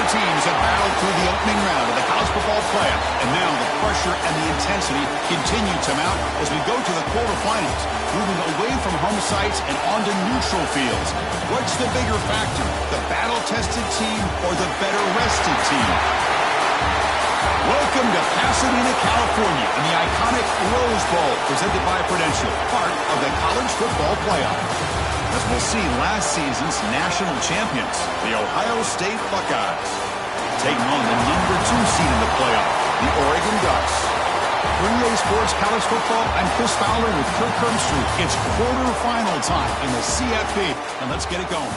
teams have battled through the opening round of the college football playoff, and now the pressure and the intensity continue to mount as we go to the quarterfinals, moving away from home sites and onto neutral fields. What's the bigger factor, the battle-tested team or the better-rested team? Welcome to Pasadena, California, in the iconic Rose Bowl, presented by Prudential, part of the college football playoff. As we'll see, last season's national champions, the Ohio State Buckeyes, taking on the #2 seed in the playoff, the Oregon Ducks. For EA Sports College Football, I'm Chris Fowler with Kirk Herbstreit. It's quarterfinal time in the CFP, and let's get it going.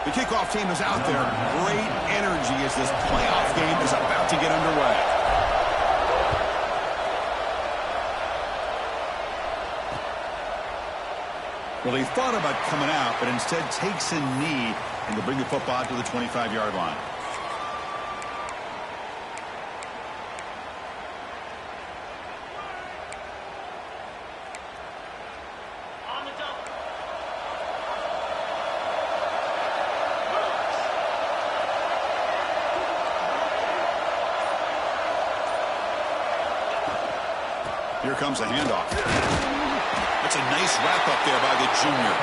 The kickoff team is out there. Great energy as this playoff game is about to get underway. Well, he thought about coming out, but instead takes a knee and to bring the football to the 25-yard line. Here comes a handoff. That's a nice wrap-up there by the junior.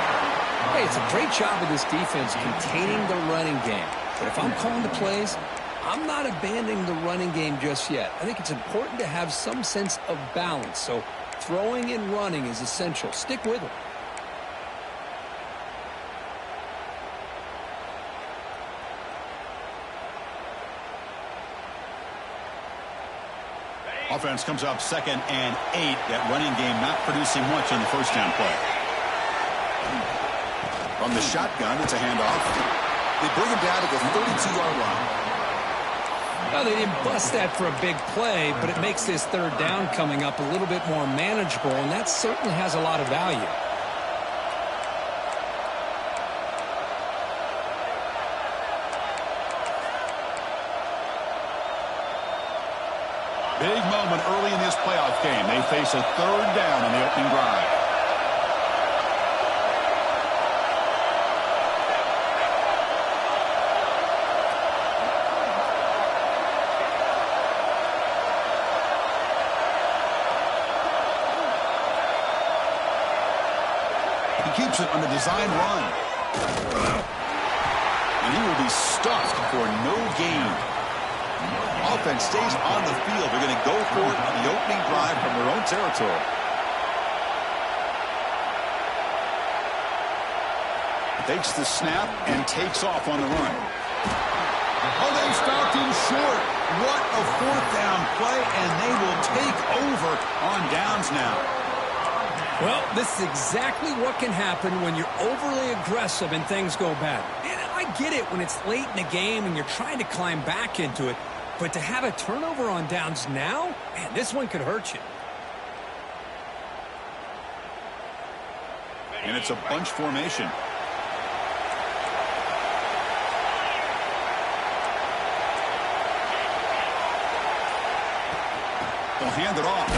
Hey, it's a great job of this defense containing the running game. But if I'm calling the plays, I'm not abandoning the running game just yet. I think it's important to have some sense of balance. So throwing and running is essential. Stick with it. Offense comes up 2nd and 8. That running game not producing much on the first down play. From the shotgun, it's a handoff. They bring him down to the 32-yard line. Well, they didn't bust that for a big play, but it makes this third down coming up a little bit more manageable, and that certainly has a lot of value. Big moment early in this playoff game. They face a third down on the opening drive. He keeps it on the design run. And he will be stuffed for no gain. Offense stays on the field. They're going to go for it on the opening drive from their own territory. Takes the snap and takes off on the run. Oh, they stopped him short. What a fourth down play, and they will take over on downs now. Well, this is exactly what can happen when you're overly aggressive and things go bad. And I get it when it's late in the game and you're trying to climb back into it. But to have a turnover on downs now, man, this one could hurt you. And it's a bunch formation. They'll hand it off.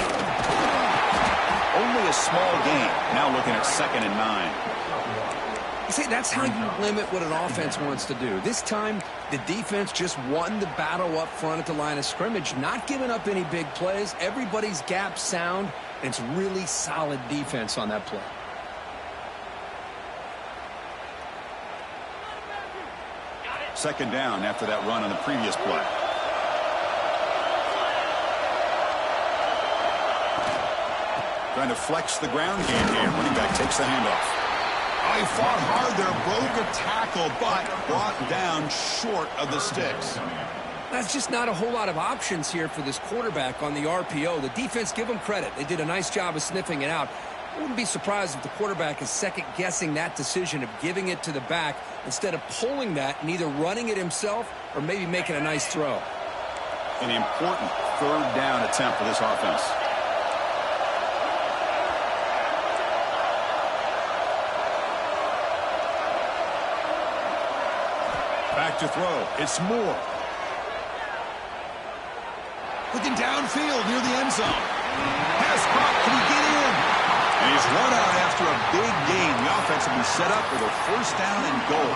Only a small gain. Now looking at 2nd and 9. You see, that's how you limit what an offense wants to do. This time, the defense just won the battle up front at the line of scrimmage, not giving up any big plays. Everybody's gap sound, and it's really solid defense on that play. Second down after that run on the previous play. Trying to flex the ground game here. Running back takes the handoff. Oh, he fought hard there, broke a tackle, but brought down short of the sticks. That's just not a whole lot of options here for this quarterback on the RPO. The defense, give them credit. They did a nice job of sniffing it out. I wouldn't be surprised if the quarterback is second-guessing that decision of giving it to the back instead of pulling that and either running it himself or maybe making a nice throw. An important third down attempt for this offense. Back to throw. It's Moore. Looking downfield near the end zone. Pass caught. Can he get in? And he's run out after a big gain. The offense will be set up with a first down and goal.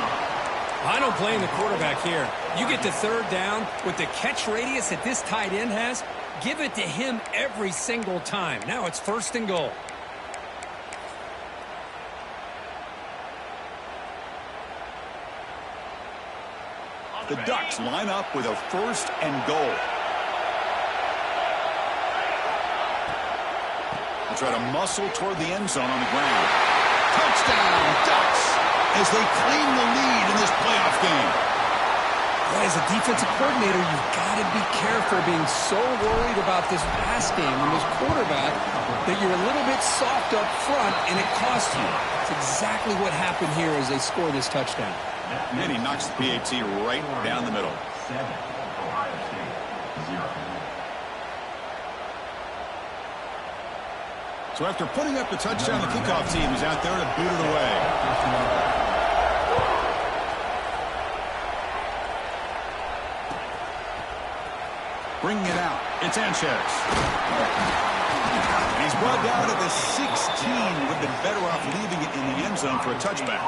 I don't blame the quarterback here. You get to third down with the catch radius that this tight end has. Give it to him every single time. Now it's first and goal. The Ducks line up with a first and goal. They'll try to muscle toward the end zone on the ground. Touchdown, Ducks, as they claim the lead in this playoff game. As a defensive coordinator, you've got to be careful being so worried about this pass game and this quarterback that you're a little bit soft up front and it costs you. It's exactly what happened here as they score this touchdown. And he knocks the PAT right down the middle. So after putting up the touchdown, the kickoff team is out there to boot it away. Bringing it out. It's Sanchez. And he's brought down at the 16. Would have been better off leaving it in the end zone for a touchback.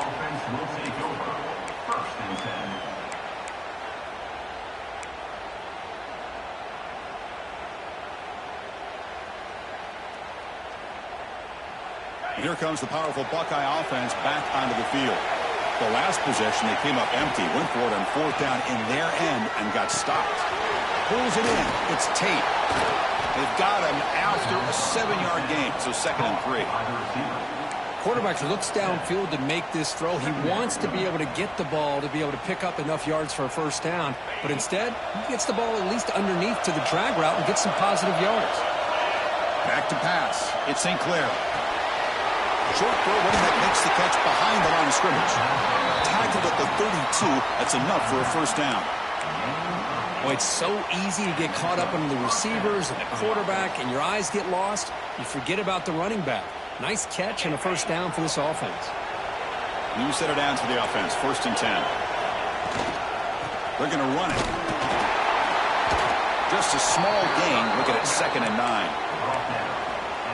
Here comes the powerful Buckeye offense back onto the field. The last possession, they came up empty, went for it on fourth down in their end and got stopped. Pulls it in. It's Tate. They've got him after a 7-yard gain, so 2nd and 3. Quarterback looks downfield to make this throw. He wants to be able to get the ball to be able to pick up enough yards for a first down, but instead, he gets the ball at least underneath to the drag route and gets some positive yards. Back to pass. It's St. Clair. Short throw, running back makes the catch behind the line of scrimmage. Tackled at the 32. That's enough for a first down. Well, it's so easy to get caught up on the receivers and the quarterback, and your eyes get lost. You forget about the running back. Nice catch and a first down for this offense. New set of downs for the offense. 1st and 10. They're going to run it. Just a small gain. Look at it, 2nd and 9.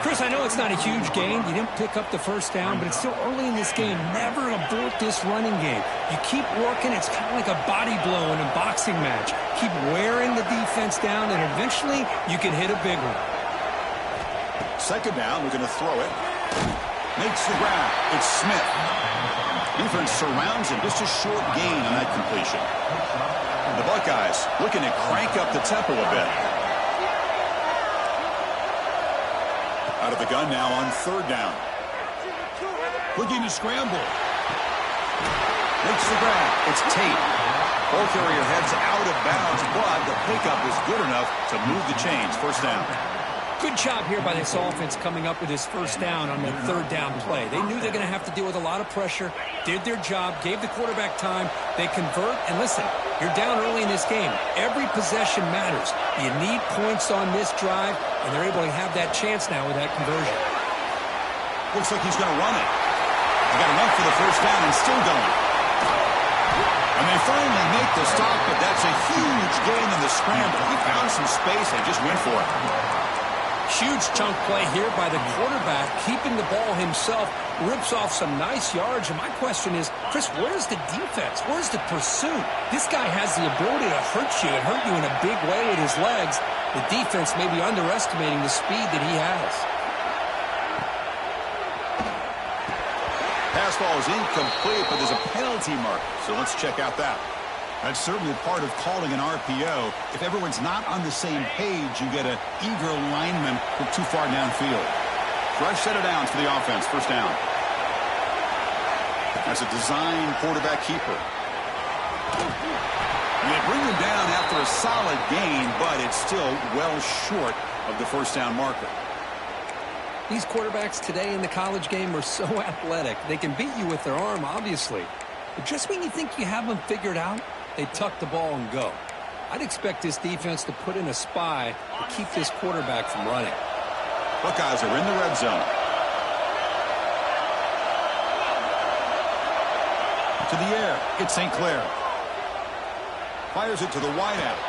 Chris, I know it's not a huge gain. You didn't pick up the first down, but it's still early in this game. Never abort this running game. You keep working. It's kind of like a body blow in a boxing match. Keep wearing the defense down, and eventually you can hit a big one. 2nd down. We're going to throw it. Makes the grab. It's Smith. Defense surrounds him. Just a short gain on that completion. The Buckeyes looking to crank up the tempo a bit. Out of the gun now on 3rd down. Looking to scramble. Makes the grab. It's Tate. Ball carrier heads out of bounds, but the pickup is good enough to move the chains. First down. Good job here by this offense coming up with this first down on the 3rd down play. They knew they're going to have to deal with a lot of pressure, did their job, gave the quarterback time. They convert, and listen, you're down early in this game. Every possession matters. You need points on this drive, and they're able to have that chance now with that conversion. Looks like he's going to run it. He's got enough for the first down and still going. And they finally make the stop, but that's a huge gain in the scramble. He found some space and just went for it. Huge chunk play here by the quarterback, keeping the ball himself, rips off some nice yards. And my question is, Chris, where's the defense? Where's the pursuit? This guy has the ability to hurt you and hurt you in a big way with his legs. The defense may be underestimating the speed that he has. Pass ball is incomplete, but there's a penalty mark. So let's check out that. That's certainly part of calling an RPO. If everyone's not on the same page, you get an eager lineman from too far downfield. Fresh set of downs for the offense. First down. That's a design quarterback keeper. And they bring him down after a solid gain, but it's still well short of the first down marker. These quarterbacks today in the college game are so athletic. They can beat you with their arm, obviously. But just when you think you have them figured out, they tuck the ball and go. I'd expect this defense to put in a spy to keep this quarterback from running. Buckeyes are in the red zone. To the air, it's St. Clair. Fires it to the wideout.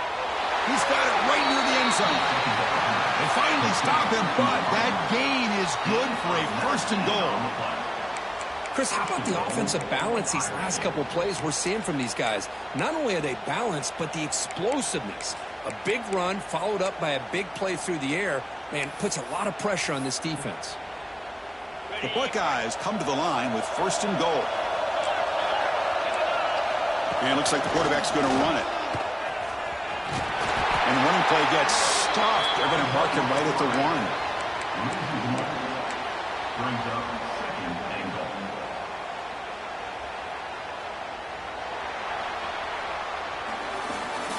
He's got it right near the end zone. They finally stop him, but that gain is good for a first and goal. Chris, how about the offensive balance these last couple plays we're seeing from these guys? Not only are they balanced, but the explosiveness. A big run followed up by a big play through the air, man, puts a lot of pressure on this defense. The Buckeyes come to the line with first and goal. And it looks like the quarterback's going to run it. And the running play gets stopped. They're going to mark him right at the 1.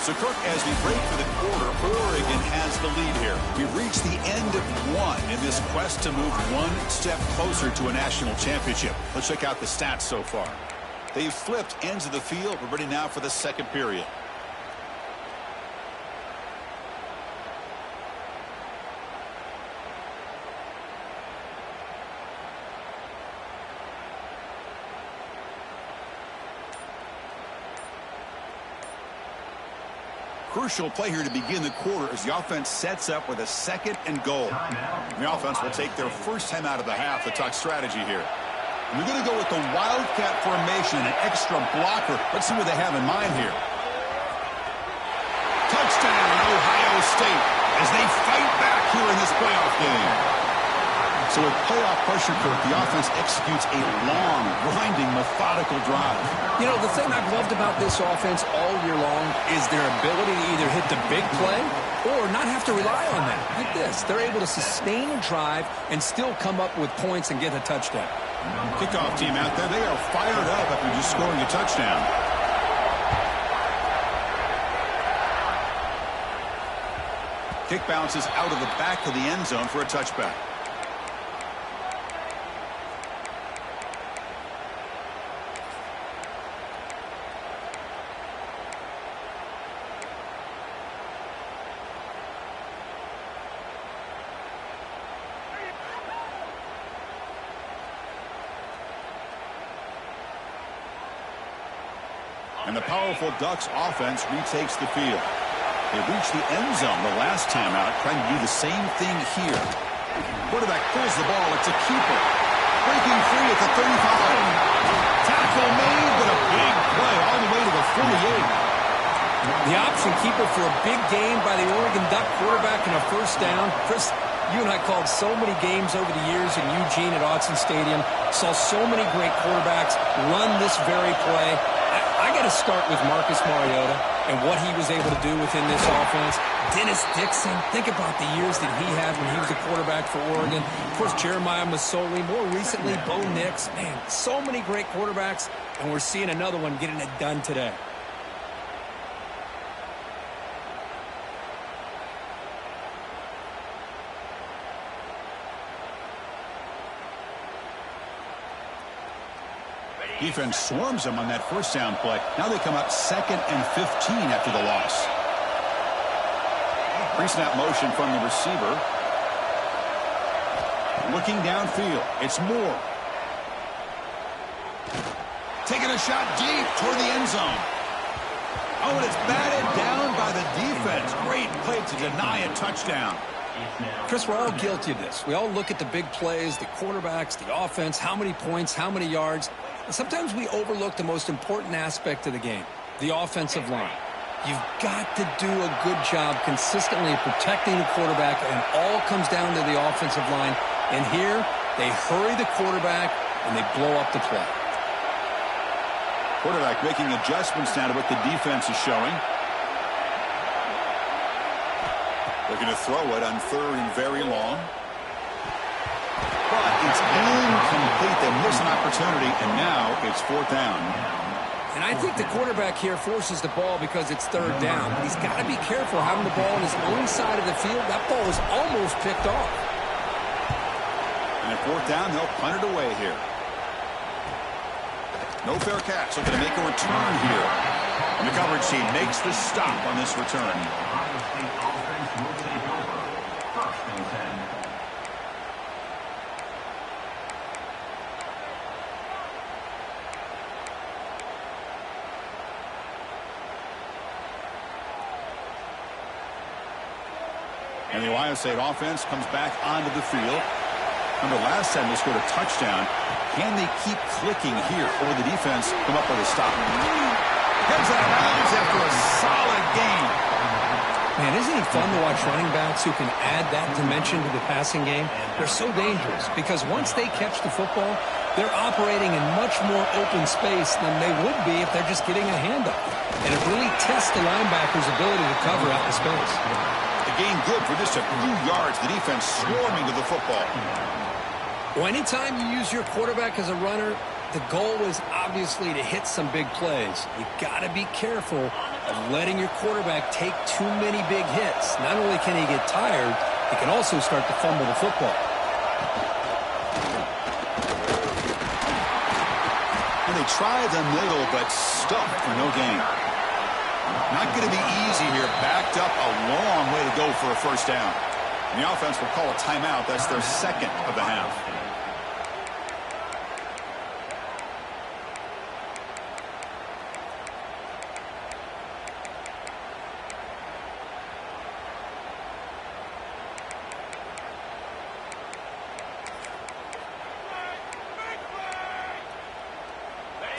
So, Cook, as we break for the quarter, Oregon has the lead here. We've reached the end of one in this quest to move one step closer to a national championship. Let's check out the stats so far. They've flipped ends of the field. We're ready now for the second period. Crucial play here to begin the quarter as the offense sets up with a second and goal. The offense will take their first time out of the half to talk strategy here. And they're going to go with the wildcat formation, an extra blocker. Let's see what they have in mind here. Touchdown, Ohio State, as they fight back here in this playoff game. So with playoff pressure, Kirk, the offense executes a long, grinding, methodical drive. You know, the thing I've loved about this offense all year long is their ability to either hit the big play or not have to rely on that. Like this, they're able to sustain a drive and still come up with points and get a touchdown. Kickoff team out there, they are fired up after just scoring a touchdown. Kick bounces out of the back of the end zone for a touchback. And the powerful Ducks offense retakes the field. They reached the end zone the last time out, trying to do the same thing here. Quarterback pulls the ball. It's a keeper. Breaking free at the 35. Tackle made, but a big play all the way to the 48. The option keeper for a big game by the Oregon Duck quarterback and a first down. Chris, you and I called so many games over the years in Eugene at Autzen Stadium. Saw so many great quarterbacks run this very play. I got to start with Marcus Mariota and what he was able to do within this offense. Dennis Dixon, think about the years that he had when he was a quarterback for Oregon. Of course, Jeremiah Masoli, more recently, Bo Nix. Man, so many great quarterbacks, and we're seeing another one getting it done today. Defense swarms them on that first down play. Now they come up 2nd and 15 after the loss. Pre-snap motion from the receiver. Looking downfield. It's Moore. Taking a shot deep toward the end zone. Oh, and it's batted down by the defense. Great play to deny a touchdown. Chris, we're all guilty of this. We all look at the big plays, the quarterbacks, the offense, how many points, how many yards. And sometimes we overlook the most important aspect of the game, the offensive line. You've got to do a good job consistently protecting the quarterback, and all comes down to the offensive line. And here, they hurry the quarterback, and they blow up the play. Quarterback making adjustments now to what the defense is showing. Looking to throw it on 3rd and very long. But it's incomplete. They miss an opportunity, and now it's 4th down. And I think the quarterback here forces the ball because it's 3rd down. But he's got to be careful having the ball on his own side of the field. That ball was almost picked off. 4th down, they'll punt it away here. No fair catch. Looking to make a return here. And the coverage team makes the stop on this return. And the Ohio State offense comes back onto the field. Remember, last time they scored a touchdown. Can they keep clicking here, or will the defense come up with a stop? Heads out of bounds after a solid game. Man, isn't it fun to watch running backs who can add that dimension to the passing game? They're so dangerous because once they catch the football, they're operating in much more open space than they would be if they're just getting a handoff. And it really tests the linebacker's ability to cover out the space. The game good for just a few yards. The defense swarming to the football. Well, anytime you use your quarterback as a runner, the goal is obviously to hit some big plays. You got to be careful of letting your quarterback take too many big hits. Not only can he get tired, he can also start to fumble the football. And they try the middle, but stuck for no gain. Not going to be easy here. Backed up a long way to go for a 1st down. And the offense will call a timeout. That's their 2nd of the half.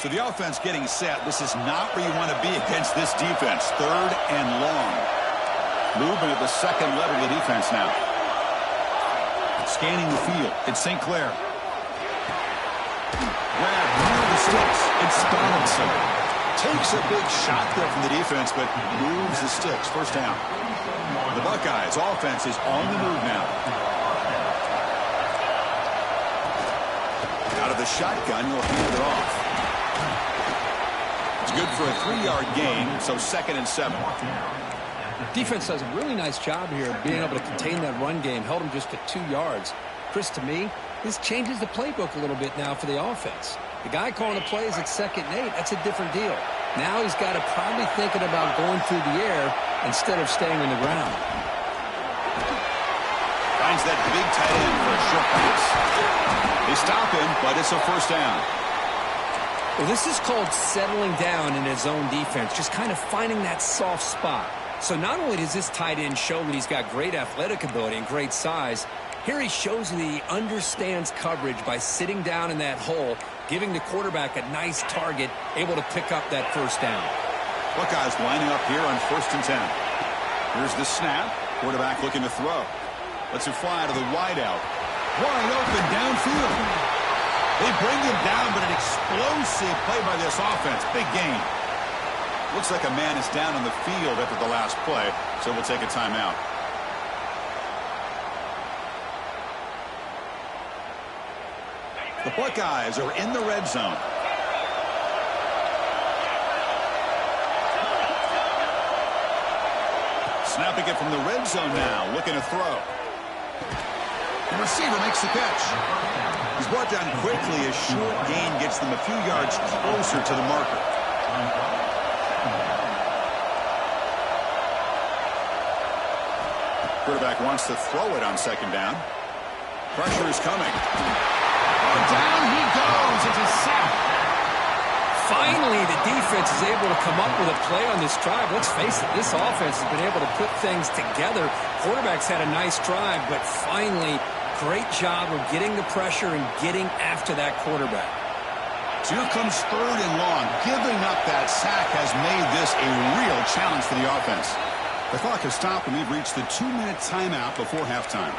So the offense getting set. This is not where you want to be against this defense. 3rd and long. Movement at the 2nd level of the defense now. Scanning the field. It's St. Clair. Grab near the sticks. It's Donaldson. Takes a big shot there from the defense, but moves the sticks. 1st down. The Buckeyes offense is on the move now. Out of the shotgun, he'll hand it off. It's good for a 3-yard gain, so 2nd and 7. Defense does a really nice job here of being able to contain that run game. Held him just at 2 yards. Chris, to me, this changes the playbook a little bit now for the offense. The guy calling the plays at 2nd and 8, that's a different deal. Now he's got to probably thinking about going through the air instead of staying on the ground. Finds that big tight end for a short pass. They stop him, but it's a 1st down. Well, this is called settling down in his own defense, just kind of finding that soft spot. So not only does this tight end show that he's got great athletic ability and great size, here he shows that he understands coverage by sitting down in that hole, giving the quarterback a nice target, able to pick up that 1st down. Buckeyes lining up here on 1st and 10. Here's the snap. Quarterback looking to throw. Lets it fly to the wideout. Wide open downfield. They bring him down, but an explosive play by this offense. Big gain. Looks like a man is down on the field after the last play, so we'll take a timeout. The Buckeyes are in the red zone. Snapping it from the red zone now, looking to throw. The receiver makes the catch. He's brought down quickly. A short gain gets them a few yards closer to the marker. Quarterback wants to throw it on 2nd down. Pressure is coming. Down he goes. It's a sack. Finally, the defense is able to come up with a play on this drive. Let's face it, this offense has been able to put things together. Quarterback's had a nice drive, but finally, great job of getting the pressure and getting after that quarterback. So here comes 3rd and long. Giving up that sack has made this a real challenge for the offense. The clock has stopped, and we've reached the 2-minute timeout before halftime.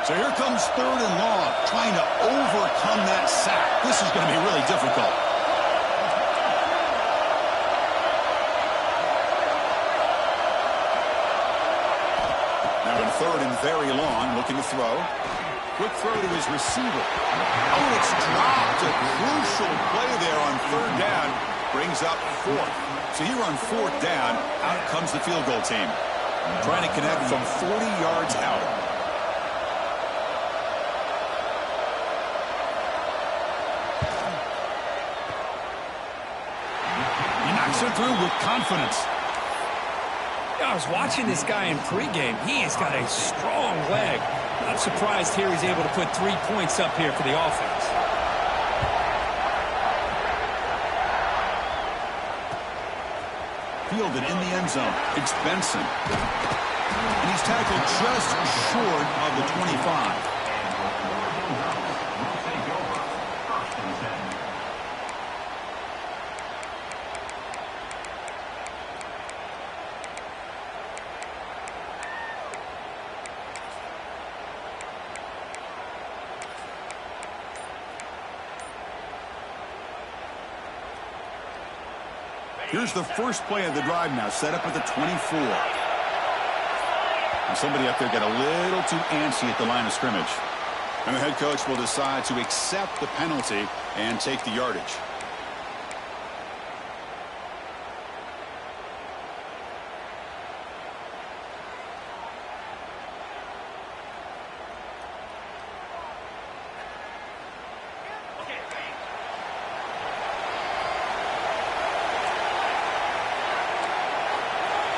So here comes 3rd and long, trying to overcome that sack. This is going to be really difficult. Now in 3rd and very long, looking to throw. Quick throw to his receiver. Oh, it's dropped. A crucial play brings up fourth. So here on fourth down, out comes the field goal team. Trying to connect from 40 yards out. He knocks it through with confidence. I was watching this guy in pregame. He has got a strong leg. Not surprised here he's able to put 3 points up here for the offense. Fielded in the end zone. It's Benson. And he's tackled just short of the 25. Here's the first play of the drive now, set up at the 24. And somebody up there got a little too antsy at the line of scrimmage. And the head coach will decide to accept the penalty and take the yardage.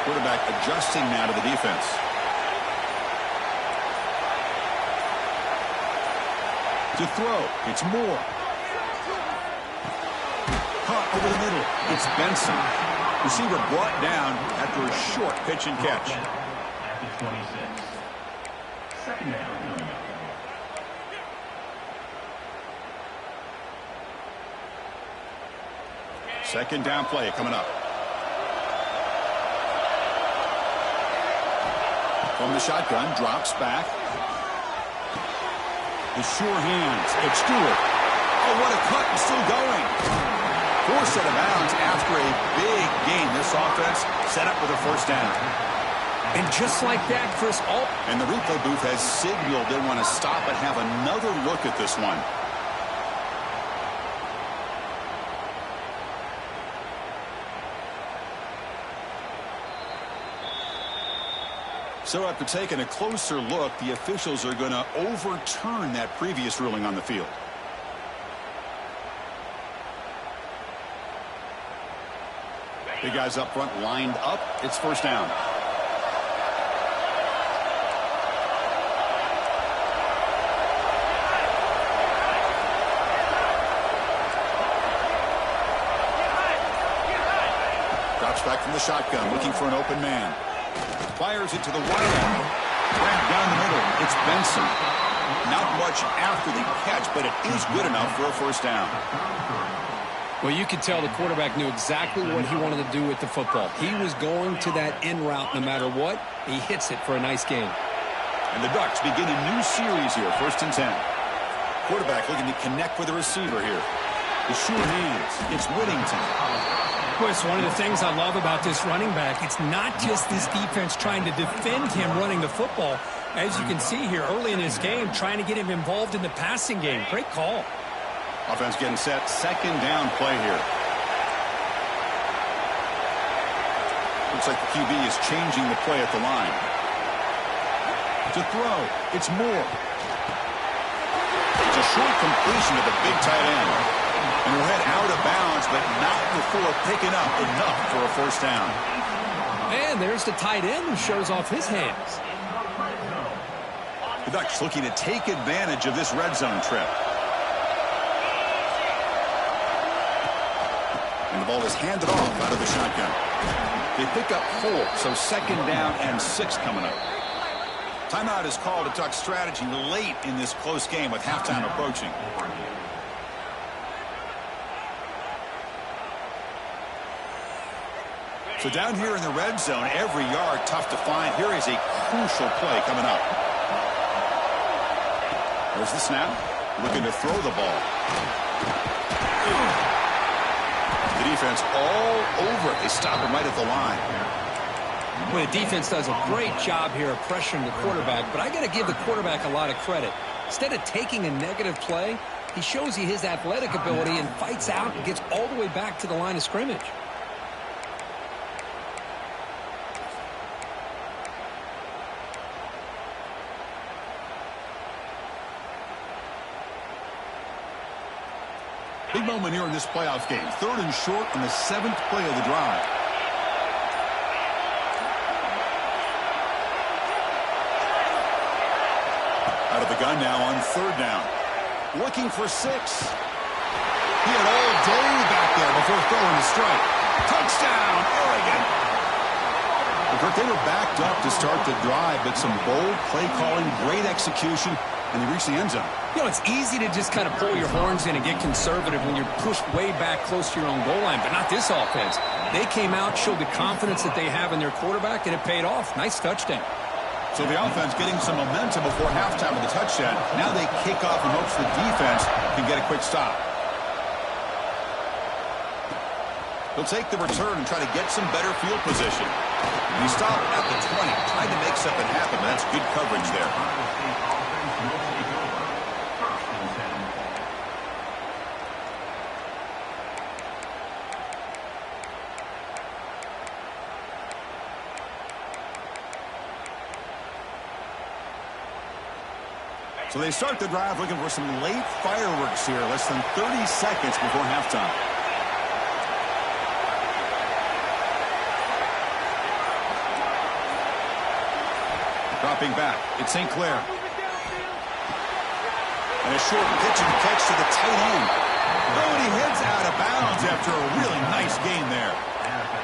Quarterback adjusting now to the defense. To throw, it's Moore. Caught over the middle, it's Benson. Receiver brought down after a short pitch and catch. After 26. Second down. Second down play coming up. From the shotgun, drops back. The sure hands. It's Stewart. Oh, what a cut, and still going. Forced out of bounds after a big gain. This offense set up with a first down. And just like that, Chris, and the replay booth has signaled they want to stop and have another look at this one. So after taking a closer look, the officials are going to overturn that previous ruling on the field. Big guys up front lined up. It's first down. Drops back from the shotgun, looking for an open man. Fires it to the wide. Right down the middle. It's Benson. Not much after the catch, but it is good enough for a first down. Well, you could tell the quarterback knew exactly what he wanted to do with the football. He was going to that in route no matter what. He hits it for a nice gain. And the Ducks begin a new series here, 1st and 10. Quarterback looking to connect with the receiver here. The sure hands. It's Whittington. Boy, it's one of the things I love about this running back. It's not just this defense trying to defend him running the football. As you can see here early in this game, trying to get him involved in the passing game. Great call. Offense getting set. Second down play here. Looks like the QB is changing the play at the line. To throw, it's Moore. It's a short completion to the big tight end. And we'll head out of bounds, but not before picking up enough for a first down. And there's the tight end who shows off his hands. The Ducks looking to take advantage of this red zone trip. And the ball is handed off out of the shotgun. They pick up 4, so second down and 6 coming up. Timeout is called. A Ducks strategy late in this close game with halftime approaching. So down here in the red zone, every yard tough to find. Here is a crucial play coming up. There's the snap. Looking to throw the ball. The defense all over it. They stop him right at the line. Well, the defense does a great job here of pressuring the quarterback, but I got to give the quarterback a lot of credit. Instead of taking a negative play, He shows you his athletic ability and fights out and gets all the way back to the line of scrimmage. Big moment here in this playoff game. 3rd and short on the 7th play of the drive. Out of the gun now on 3rd down. Looking for 6. He had all day back there before throwing the strike. Touchdown, Oregon! They were backed up to start the drive, but some bold play calling, great execution, and they reached the end zone. You know, it's easy to just kind of pull your horns in and get conservative when you're pushed way back close to your own goal line, but not this offense. They came out, showed the confidence that they have in their quarterback, and it paid off. Nice touchdown. So the offense getting some momentum before halftime with the touchdown. Now they kick off in hopes the defense can get a quick stop. He'll take the return and try to get some better field position. He stopped at the 20, trying to make something happen, but that's good coverage there. So they start the drive looking for some late fireworks here, less than 30 seconds before halftime. Dropping back, it's St. Clair. And a short pitch and catch to the tight end. Oh, and he heads out of bounds after a really nice gain there.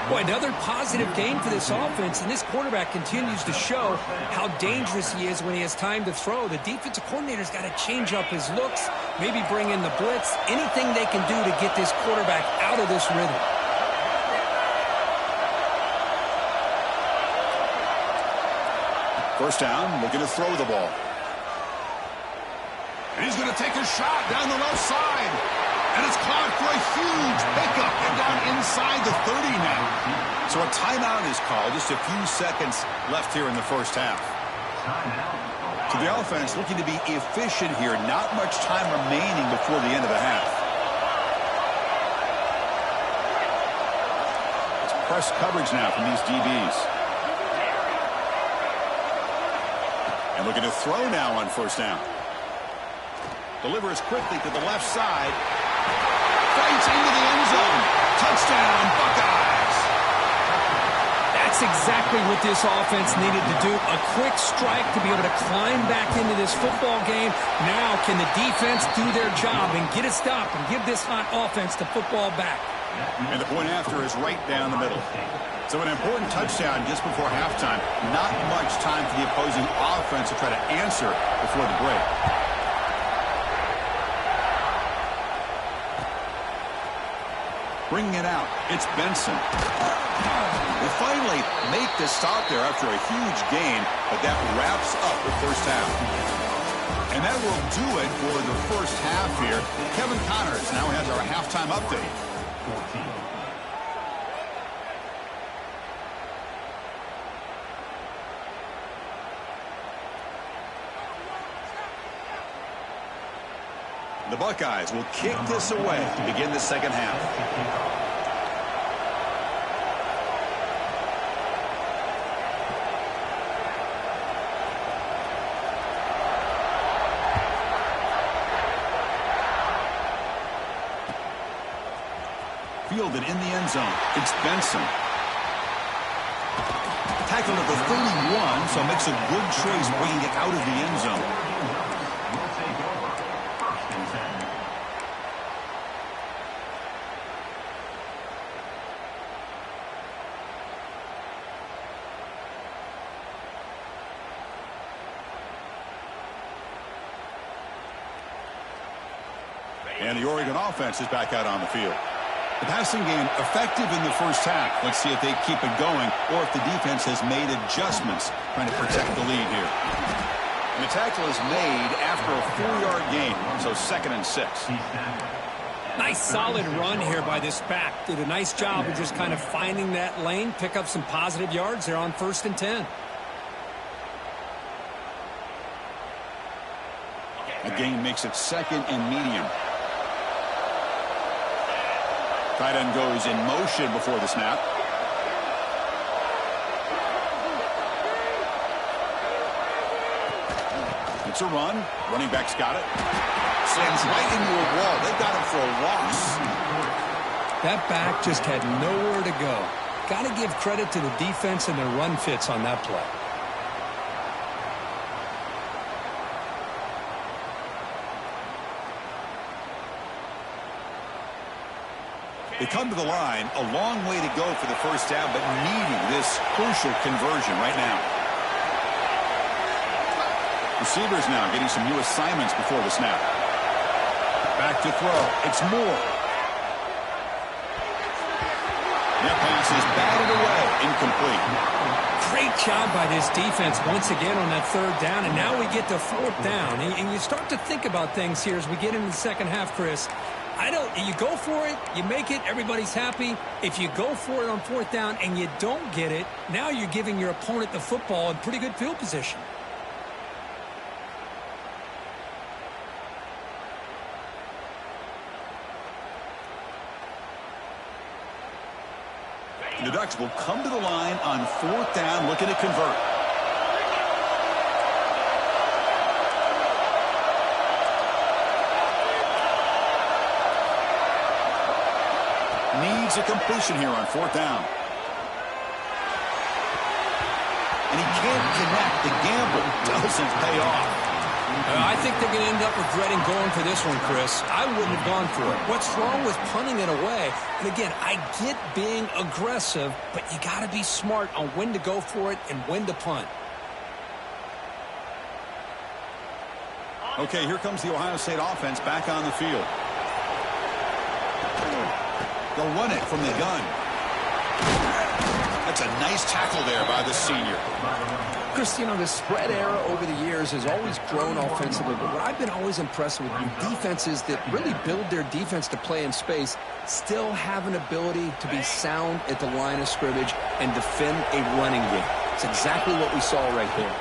Boy, another positive game for this offense, and this quarterback continues to show how dangerous he is when he has time to throw. The defensive coordinator's got to change up his looks, maybe bring in the blitz, anything they can do to get this quarterback out of this rhythm. First down, looking to throw the ball. And he's going to take a shot down the left side. And it's caught for a huge pickup and down inside the 30 now. So a timeout is called. Just a few seconds left here in the first half. So the offense looking to be efficient here. Not much time remaining before the end of the half. It's press coverage now from these DBs. And looking to throw now on first down. Delivers quickly to the left side. Fights into the end zone. Touchdown, Buckeyes. That's exactly what this offense needed to do. A quick strike to be able to climb back into this football game. Now can the defense do their job and get a stop and give this hot offense the football back? And the point after is right down the middle. So an important touchdown just before halftime. Not much time for the opposing offense to try to answer before the break. Bringing it out, it's Benson. They finally make the stop there after a huge gain, but that wraps up the first half. And that will do it for the first half here. Kevin Connors now has our halftime update. The Buckeyes will kick this away to begin the second half. Fielded in the end zone. It's Benson. Tackled at the 31, so makes a good choice bringing it out of the end zone. And the Oregon offense is back out on the field. The passing game effective in the first half. Let's see if they keep it going or if the defense has made adjustments trying to protect the lead here. And the tackle is made after a 4-yard gain, so 2nd and 6. Nice solid run here by this back. Did a nice job of just kind of finding that lane, pick up some positive yards there on 1st and 10. A gain makes it second and medium. Tight end goes in motion before the snap. It's a run. Running back's got it. Slams right into a wall. They've got him for a loss. That back just had nowhere to go. Got to give credit to the defense and their run fits on that play. They come to the line, a long way to go for the first down, but needing this crucial conversion right now. Receivers now getting some new assignments before the snap. Back to throw. It's Moore. That pass is batted away. Incomplete. Great job by this defense once again on that third down, and now we get to fourth down. And you start to think about things here as we get into the second half, Chris. You go for it, you make it, everybody's happy. If you go for it on fourth down and you don't get it, now you're giving your opponent the football in pretty good field position. The Ducks will come to the line on fourth down, looking to convert. Needs a completion here on fourth down. And he can't connect. The gamble doesn't pay off. I think they're going to end up regretting going for this one, Chris. I wouldn't have gone for it. What's wrong with punting it away? And again, I get being aggressive, but you got to be smart on when to go for it and when to punt. Okay, here comes the Ohio State offense back on the field. They'll run it from the gun. That's a nice tackle there by the senior. Chris, the spread era over the years has always grown offensively, but what I've been always impressed with defenses that really build their defense to play in space still have an ability to be sound at the line of scrimmage and defend a running game. It's exactly what we saw right there.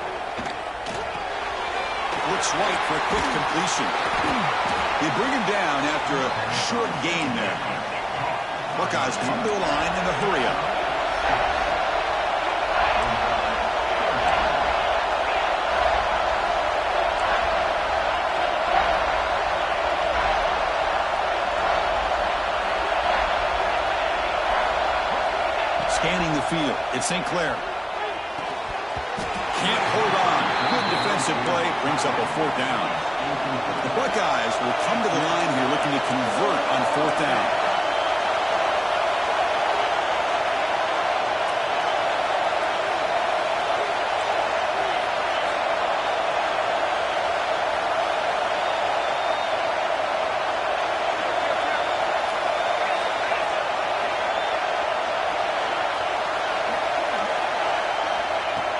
Looks right for a quick completion. They bring him down after a short gain there. Buckeyes come to the line in a hurry-up. Scanning the field, it's St. Clair. Can't hold on. Good defensive play, brings up a fourth down. The Buckeyes will come to the line here looking to convert on fourth down.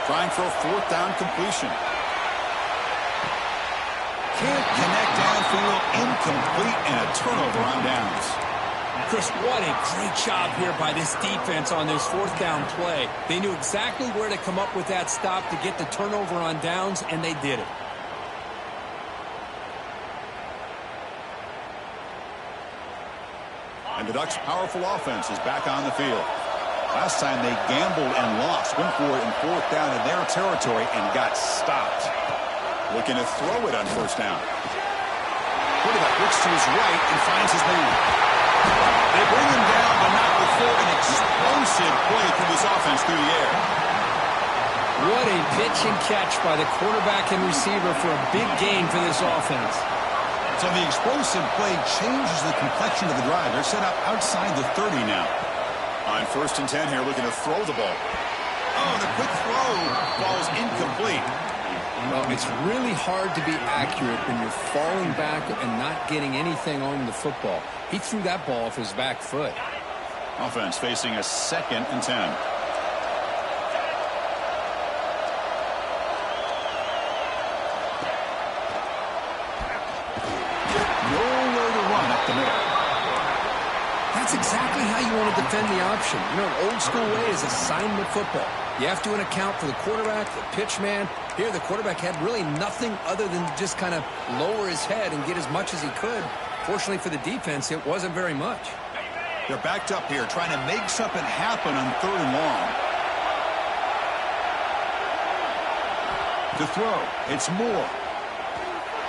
Trying for a fourth down completion. Can't connect downfield, incomplete, and a turnover on downs. Chris, what a great job here by this defense on this fourth down play. They knew exactly where to come up with that stop to get the turnover on downs, and they did it. And the Ducks' powerful offense is back on the field. Last time they gambled and lost, went for it in fourth down in their territory and got stopped. Looking to throw it on first down. Quarterback looks to his right and finds his man. They bring him down, but not before an explosive play through this offense through the air. What a pitch and catch by the quarterback and receiver for a big gain for this offense. So the explosive play changes the complexion of the drive. They're set up outside the 30 now. On first and 10 here, looking to throw the ball. Oh, the quick throw falls incomplete. Well, it's really hard to be accurate when you're falling back and not getting anything on the football. He threw that ball off his back foot. Offense facing a second and 10. Nowhere to run up the middle. That's exactly how you want to defend the option. An old school way is assignment football. You have to account for the quarterback, the pitch man. Here, the quarterback had really nothing other than just kind of lower his head and get as much as he could. Fortunately for the defense, it wasn't very much. They're backed up here, trying to make something happen on 3rd and long. To throw, it's Moore.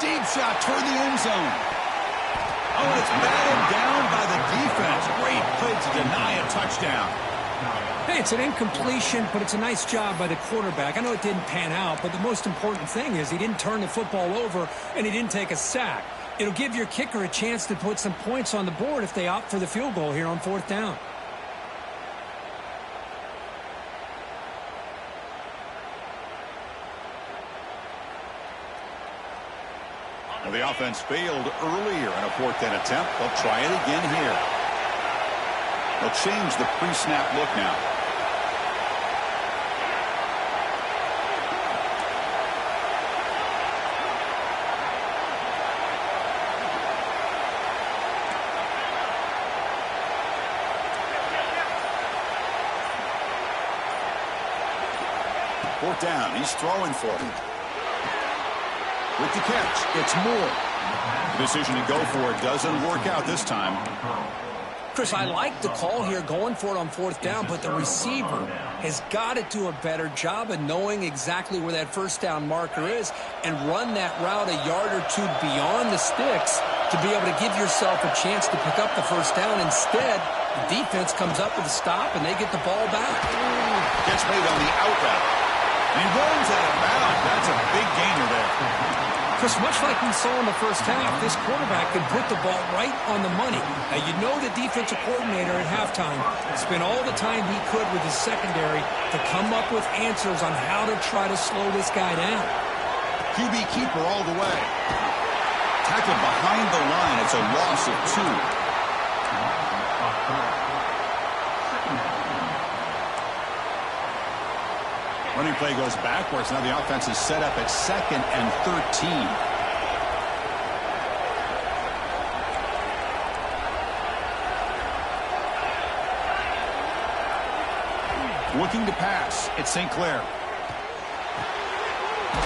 Deep shot toward the end zone. Oh, and it's batted down by the defense. Great play to deny a touchdown. Hey, it's an incompletion, but it's a nice job by the quarterback. I know it didn't pan out, but the most important thing is he didn't turn the football over and he didn't take a sack. It'll give your kicker a chance to put some points on the board if they opt for the field goal here on 4th down. Well, the offense failed earlier in a 4th down attempt. They'll try it again here. They'll change the pre-snap look now. Fourth down, he's throwing for him. With the catch, it's Moore. The decision to go for it doesn't work out this time. Chris, I like the call here going for it on 4th down, but the receiver has got to do a better job of knowing exactly where that 1st down marker is and run that route a yard or two beyond the sticks to be able to give yourself a chance to pick up the 1st down. Instead, the defense comes up with a stop and they get the ball back. Gets made on the out route. And he runs out of bounds. That's a big gainer there. Chris, much like we saw in the first half, this quarterback can put the ball right on the money. Now, you know the defensive coordinator at halftime spent all the time he could with his secondary to come up with answers on how to try to slow this guy down. QB keeper all the way. Tackled behind the line. It's a loss of 2. Running play goes backwards. Now the offense is set up at 2nd and 13. Looking to pass. It's St. Clair.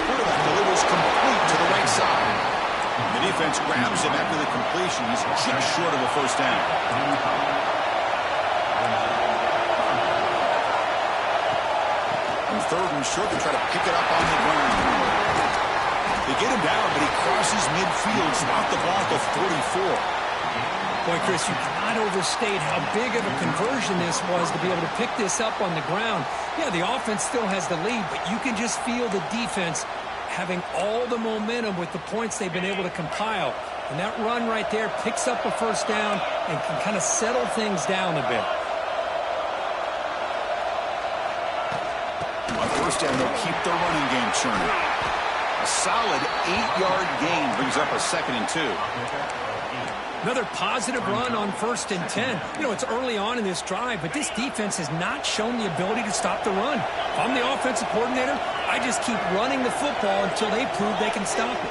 Quarterback delivers complete to the right side. The defense grabs him after the completion. He's just short of a 1st down. 3rd and short to try to pick it up on the ground. They get him down, but he crosses midfield, out the ball to 44. Boy, Chris, you cannot overstate how big of a conversion this was to be able to pick this up on the ground. Yeah, the offense still has the lead, but you can just feel the defense having all the momentum with the points they've been able to compile. And that run right there picks up a 1st down and can kind of settle things down a bit. On 1st down, they'll keep their running game churning. A solid 8-yard gain brings up a 2nd and 2. Another positive run on 1st and 10. You know, it's early on in this drive, but this defense has not shown the ability to stop the run. If I'm the offensive coordinator, I just keep running the football until they prove they can stop it.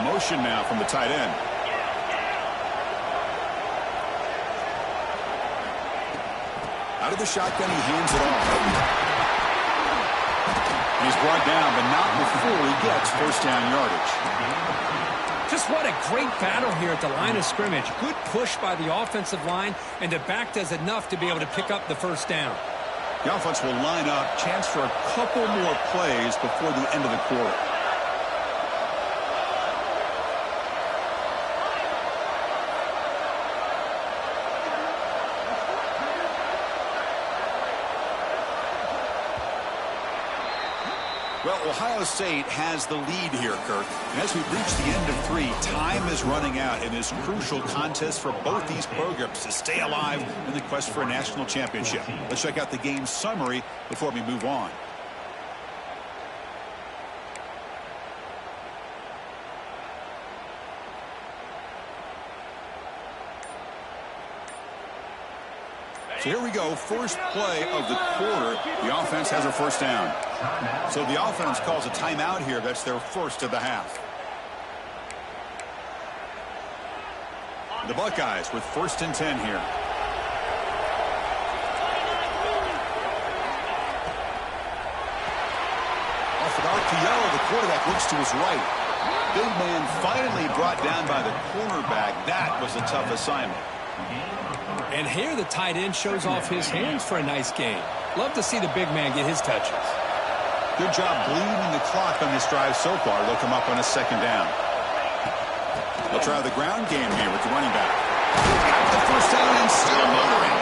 Motion now from the tight end. Out of the shotgun, he hands it off. He's brought down, but not before he gets 1st down yardage. Just what a great battle here at the line of scrimmage. Good push by the offensive line, and the back does enough to be able to pick up the 1st down. The offense will line up, chance for a couple more plays before the end of the quarter. Well, Ohio State has the lead here, Kirk. And as we've reached the end of 3, time is running out in this crucial contest for both these programs to stay alive in the quest for a national championship. Let's check out the game summary before we move on. So here we go, first play of the quarter. The offense has a 1st down. So the offense calls a timeout here. That's their first of the half. The Buckeyes with 1st and 10 here. Off an RPO, the quarterback looks to his right. Big man finally brought down by the cornerback. That was a tough assignment. And here the tight end shows off his hands for a nice gain. Love to see the big man get his touches. Good job bleeding the clock on this drive so far. They'll come up on a 2nd down. They'll try the ground game here with the running back. Got the 1st down and still motoring.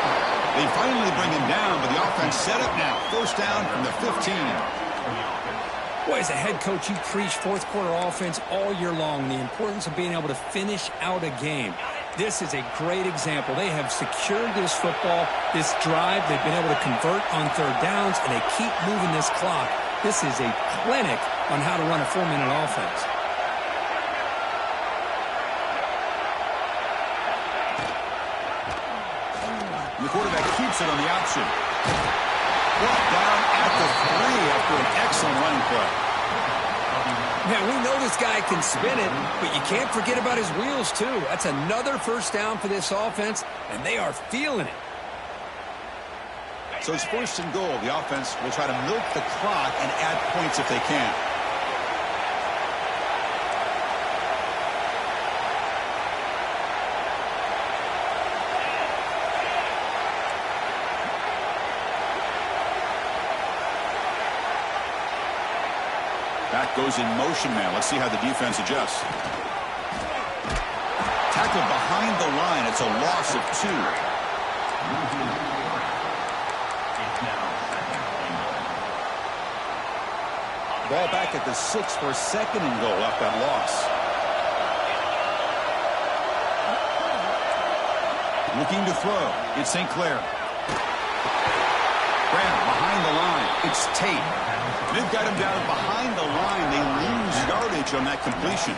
They finally bring him down, but the offense set up now. 1st down from the 15. Boy, as a head coach, you preach fourth quarter offense all year long, the importance of being able to finish out a game. This is a great example. They have secured this football, this drive. They've been able to convert on 3rd downs, and they keep moving this clock. This is a clinic on how to run a 4-minute offense. The quarterback keeps it on the option. Brought down at the 3 after an excellent running play. Man, we know this guy can spin it, but you can't forget about his wheels, too. That's another 1st down for this offense, and they are feeling it. So it's 1st and goal. The offense will try to milk the clock and add points if they can. Back goes in motion now. Let's see how the defense adjusts. Tackled behind the line. It's a loss of 2. Ball back at the 6 for 2nd and goal off that loss. Looking to throw. It's St. Clair. Graham behind the line. It's Tate. They've got him down behind the line. They lose yardage on that completion.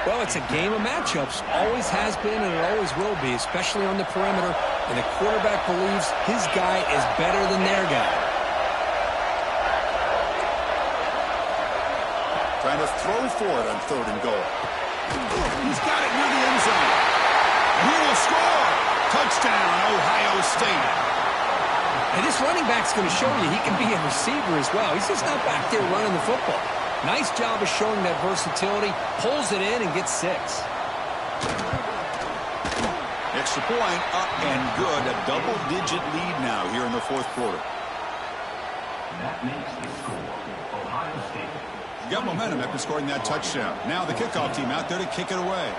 Well, it's a game of matchups. Always has been and it always will be, especially on the perimeter. And the quarterback believes his guy is better than their guy. Trying to throw for it on 3rd and goal. He's got it near the end zone. And he will score. Touchdown, Ohio State. And this running back's going to show you he can be a receiver as well. He's just not back there running the football. Nice job of showing that versatility. Pulls it in and gets 6. Extra point, up and good. A double-digit lead now here in the 4th quarter. That makes the score Ohio State. Got momentum after scoring that touchdown. Now the kickoff team out there to kick it away.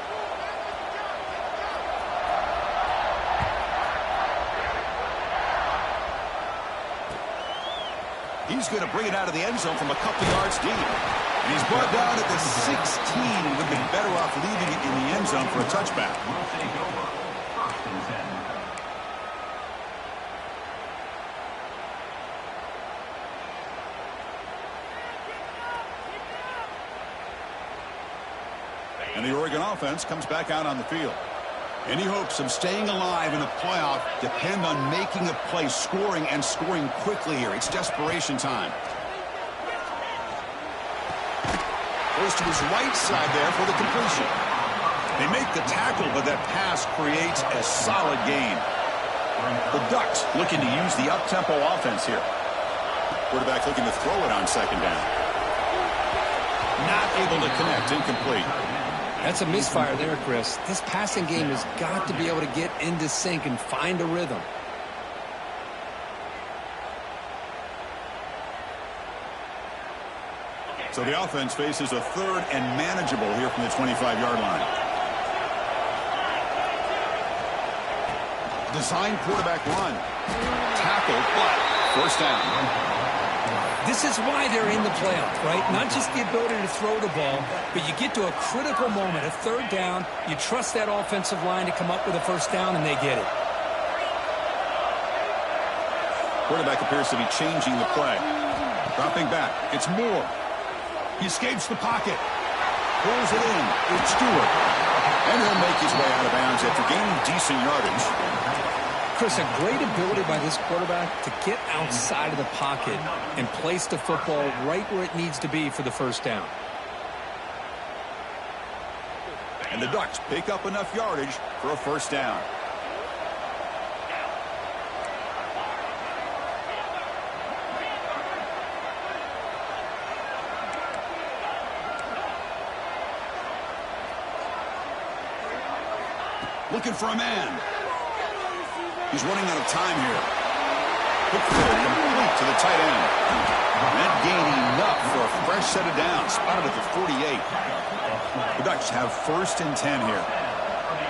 He's going to bring it out of the end zone from a couple yards deep. And he's brought down at the 16. He would have been better off leaving it in the end zone for a touchback. We'll take over 1st and 10. And the Oregon offense comes back out on the field. Any hopes of staying alive in the playoff depend on making a play, scoring, and scoring quickly here. It's desperation time. Goes to his right side there for the completion. They make the tackle, but that pass creates a solid gain. The Ducks looking to use the up-tempo offense here. Quarterback looking to throw it on 2nd down. Not able to connect, incomplete. That's a misfire there, Chris. This passing game has got to be able to get into sync and find a rhythm. So the offense faces a 3rd and manageable here from the 25-yard line. Design quarterback run. Tackle, but 1st down. This is why they're in the playoffs, right? Not just the ability to throw the ball, but you get to a critical moment, a 3rd down. You trust that offensive line to come up with a 1st down, and they get it. Quarterback appears to be changing the play. Dropping back. It's Moore. He escapes the pocket. Pulls it in. It's Stewart. And he'll make his way out of bounds after gaining decent yardage. Chris, a great ability by this quarterback to get outside of the pocket and place the football right where it needs to be for the 1st down. And the Ducks pick up enough yardage for a first down. Looking for a man. He's running out of time here. Quick throw complete to the tight end. And gaining enough for a fresh set of downs. Spotted at the 48. The Ducks have 1st and 10 here.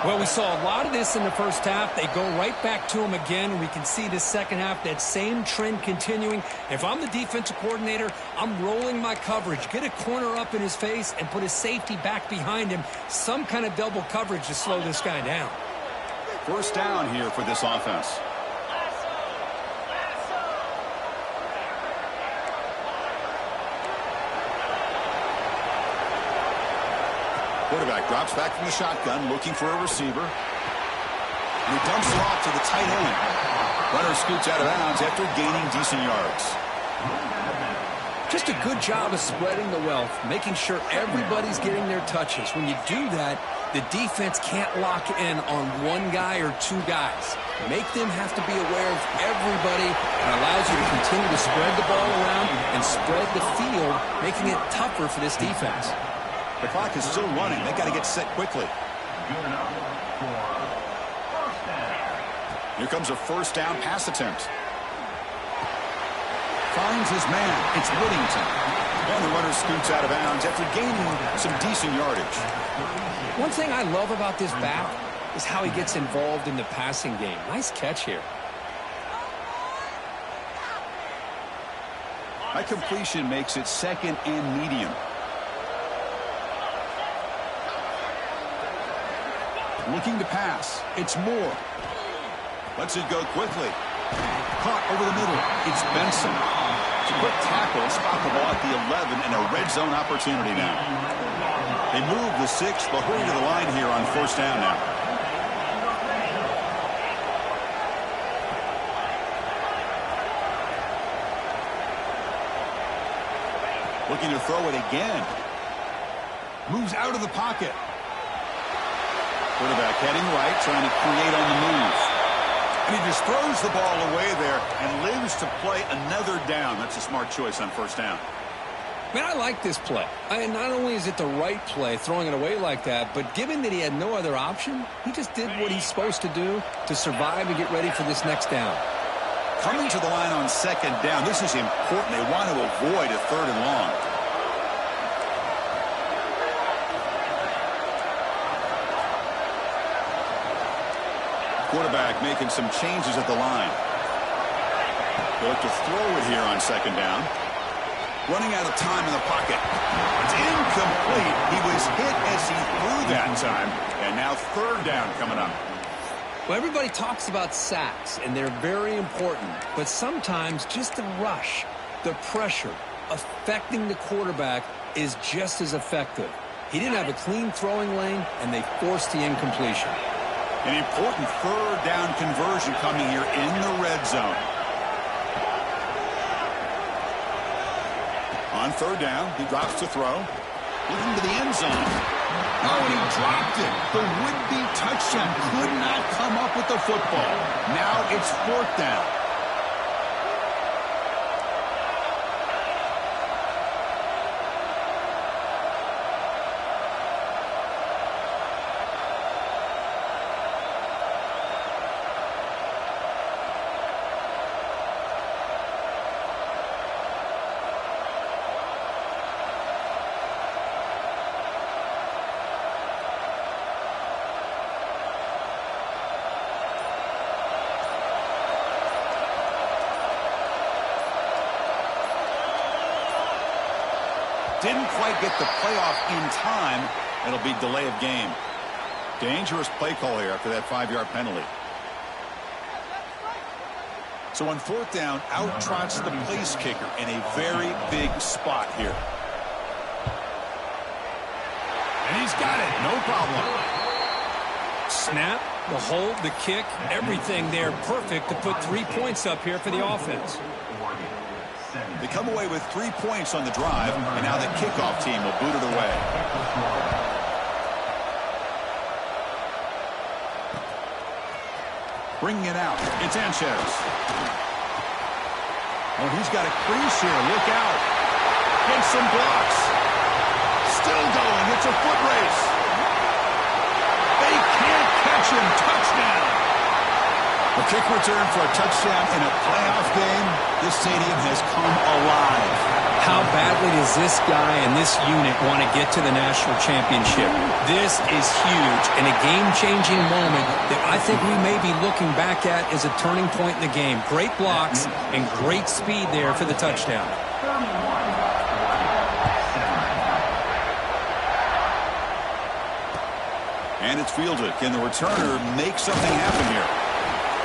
Well, we saw a lot of this in the first half. They go right back to him again, and we can see the second half, that same trend continuing. If I'm the defensive coordinator, I'm rolling my coverage. Get a corner up in his face and put a safety back behind him. Some kind of double coverage to slow this guy down. First down here for this offense. Quarterback drops back from the shotgun, looking for a receiver. And he dumps it off to the tight end. Runner scoots out of bounds after gaining decent yards. Just a good job of spreading the wealth, making sure everybody's getting their touches. When you do that, the defense can't lock in on one guy or two guys. Make them have to be aware of everybody, and allows you to continue to spread the ball around and spread the field, making it tougher for this defense. The clock is still running. They got to get set quickly. Here comes a first down pass attempt. Finds his man. It's Whittington. And the runner scoots out of bounds after gaining some decent yardage. One thing I love about this back is how he gets involved in the passing game. Nice catch here. That completion makes it 2nd and medium. Looking to pass. It's Moore. Lets it go quickly. Caught over the middle. It's Benson. It's a quick tackle. Spot the ball at the 11 and a red zone opportunity now. They move the 6. They'll hurry to the line here on first down now. Looking to throw it again. Moves out of the pocket. Quarterback heading right, trying to create on the move. And he just throws the ball away there and lives to play another down. That's a smart choice on first down. Man, I like this play. Not only is it the right play, throwing it away like that, but given that he had no other option, he just did what he's supposed to do to survive and get ready for this next down. Coming to the line on 2nd down, this is important. They want to avoid a 3rd and long. Quarterback making some changes at the line. They look to throw it here on 2nd down. Running out of time in the pocket. It's incomplete. He was hit as he threw that time. And now 3rd down coming up. Well, everybody talks about sacks, and they're very important. But sometimes just the rush, the pressure, affecting the quarterback is just as effective. He didn't have a clean throwing lane, and they forced the incompletion. An important 3rd down conversion coming here in the red zone. On 3rd down, he drops to throw. Looking to the end zone. Oh, and he dropped it. The would-be touchdown could not come up with the football. Now it's 4th down. Didn't quite get the playoff in time. It'll be delay of game. Dangerous play call here after that 5-yard penalty. So on 4th down, out trots the place kicker in a very big spot here. And he's got it. No problem. Snap, the hold, the kick, everything there perfect to put 3 points up here for the offense. They come away with 3 points on the drive, and now the kickoff team will boot it away. Bringing it out. It's Sanchez. Oh, he's got a crease here. Look out. Gets some blocks. Still going. It's a foot race. They can't catch him. Touchdown. A kick return for a touchdown in a playoff game. This stadium has come alive. How badly does this guy and this unit want to get to the national championship? This is huge and a game-changing moment that I think we may be looking back at as a turning point in the game. Great blocks and great speed there for the touchdown. And it's fielded. Can the returner make something happen here?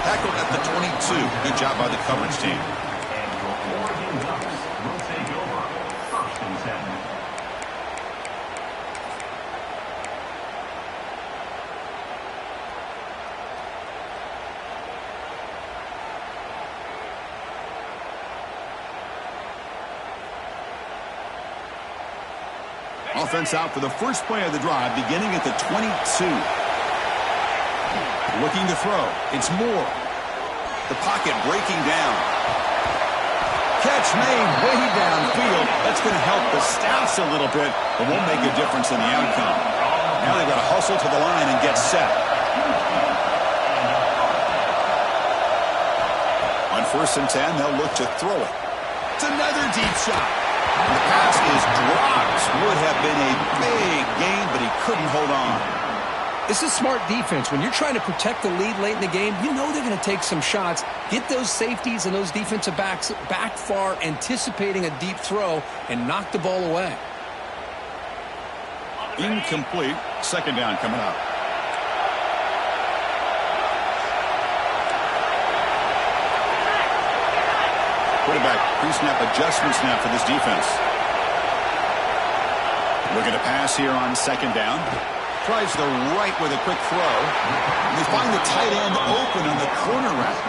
Tackled at the 22. Good job by the coverage team. And your Oregon Ducks will take over 1st and 7. Offense out for the first play of the drive, beginning at the 22. Looking to throw. It's Moore. The pocket breaking down. Catch made way downfield. That's going to help the Staffs a little bit, but won't make a difference in the outcome. Now they've got to hustle to the line and get set. On 1st and 10, they'll look to throw it. It's another deep shot. And the pass is dropped. Would have been a big gain, but he couldn't hold on. This is smart defense. When you're trying to protect the lead late in the game, you know they're going to take some shots, get those safeties and those defensive backs back far, anticipating a deep throw, and knock the ball away. Incomplete. 2nd down coming up. Quarterback pre-snap adjustment snap for this defense. Looking to pass here on 2nd down. Tries the right with a quick throw. And they find the tight end open on the corner route.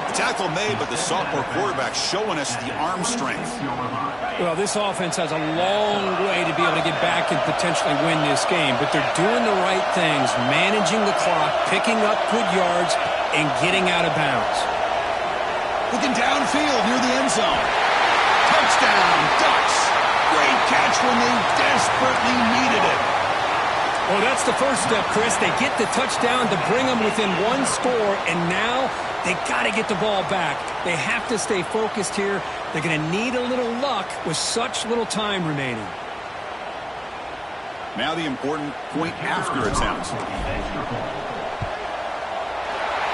The tackle made, but the sophomore quarterback showing us the arm strength. Well, this offense has a long way to be able to get back and potentially win this game, but they're doing the right things, managing the clock, picking up good yards, and getting out of bounds. Looking downfield near the end zone. Touchdown, Ducks. Great catch when they desperately needed it. Well, that's the first step, Chris. They get the touchdown to bring them within one score, and now they got to get the ball back. They have to stay focused here. They're going to need a little luck with such little time remaining. Now the important point after attempt.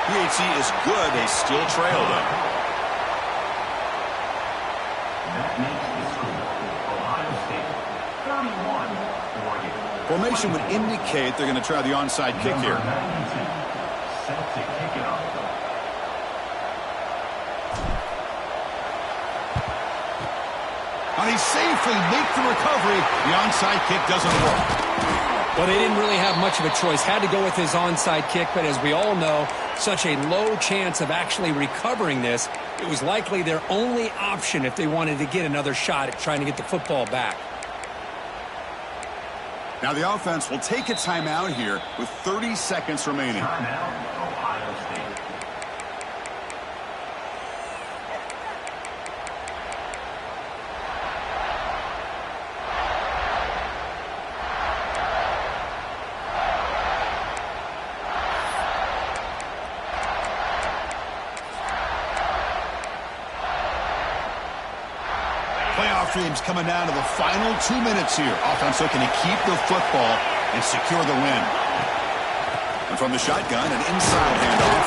PHC is good. They still trail, though. That makes the score Ohio State 31, Oregon. Formation would indicate they're going to try the onside kick here. Set to kick it off. And he safely makes the recovery. The onside kick doesn't work. Well, they didn't really have much of a choice. Had to go with his onside kick, but as we all know, such a low chance of actually recovering this. It was likely their only option if they wanted to get another shot at trying to get the football back. Now the offense will take a timeout here with 30 seconds remaining. Timeout, Ohio State. Playoff dreams coming down to the final 2 minutes here. Offense looking to keep the football and secure the win. And from the shotgun, an inside handoff.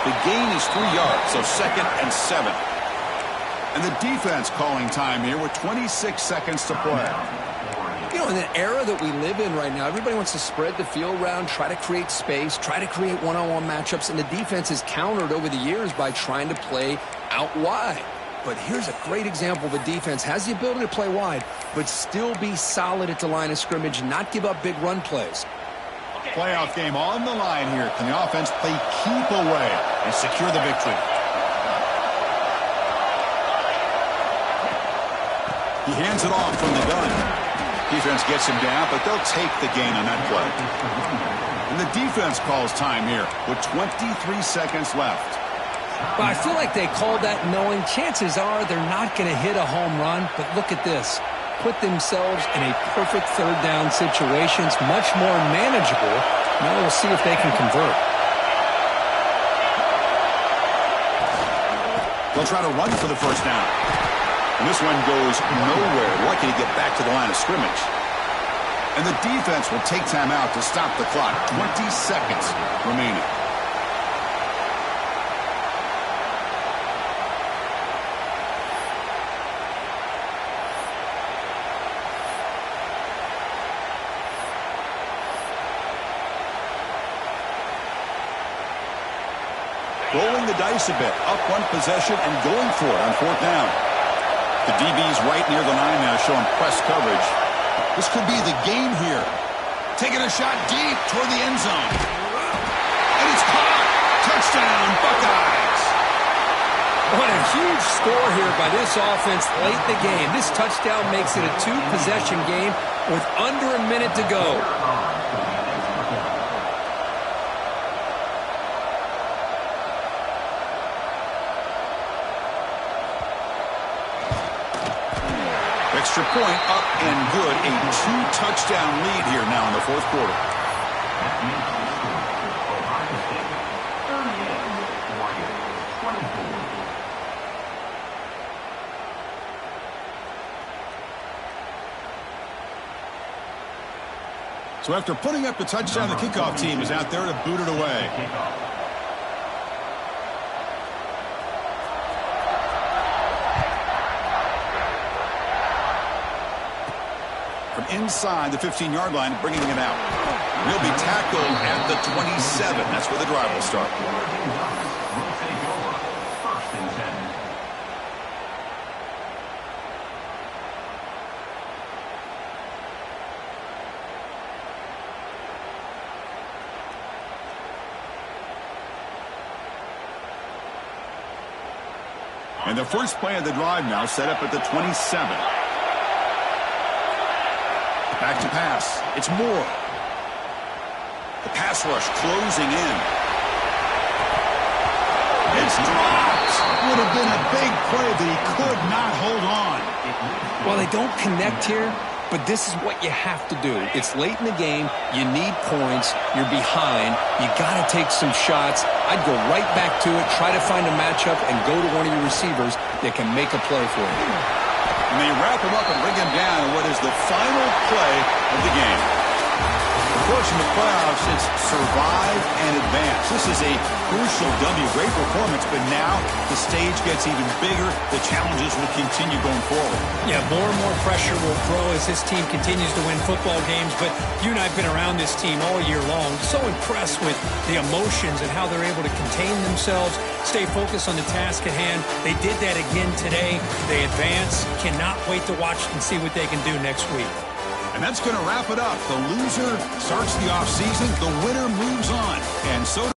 The gain is 3 yards, so 2nd and 7. And the defense calling time here with 26 seconds to play. You know, in the era that we live in right now, everybody wants to spread the field around, try to create space, try to create one-on-one matchups, and the defense is countered over the years by trying to play out wide. But here's a great example of a defense has the ability to play wide, but still be solid at the line of scrimmage and not give up big run plays. Playoff game on the line here. Can the offense play keep away and secure the victory? He hands it off from the gun. Defense gets him down, but they'll take the gain on that play. And the defense calls time here with 23 seconds left. Well, I feel like they called that knowing chances are they're not going to hit a home run, but look at this. Put themselves in a perfect third down situation. It's much more manageable. Now we'll see if they can convert. They'll try to run for the first down. And this one goes nowhere. Lucky to get back to the line of scrimmage. And the defense will take time out to stop the clock. 20 seconds remaining. Rolling the dice a bit, up one possession and going for it on fourth down. The DB's right near the line now, showing press coverage. This could be the game here. Taking a shot deep toward the end zone. And it's caught. Touchdown, Buckeyes. What a huge score here by this offense late in the game. This touchdown makes it a two-possession game with under a minute to go. Extra point up and good. A two-touchdown lead here now in the fourth quarter. So after putting up the touchdown, the kickoff team is out there to boot it away. From inside the 15-yard line, bringing it out. He'll be tackled at the 27. That's where the drive will start. And the first play of the drive now set up at the 27. Back to pass. It's Moore. The pass rush closing in. It's dropped. Would have been a big play, but he could not hold on. Well, they don't connect here, but this is what you have to do. It's late in the game. You need points. You're behind. You got to take some shots. I'd go right back to it, try to find a matchup, and go to one of your receivers that can make a play for you. And they wrap him up and bring him down in what is the final play of the game. Of course, in the playoffs, it's survive and advance. This is a crucial W. Great performance, but now the stage gets even bigger. The challenges will continue going forward. Yeah, more and more pressure will grow as this team continues to win football games. But you and I have been around this team all year long. So impressed with the emotions and how they're able to contain themselves, stay focused on the task at hand. They did that again today. They advance. Cannot wait to watch and see what they can do next week. And that's going to wrap it up. The loser starts the offseason. The winner moves on. And so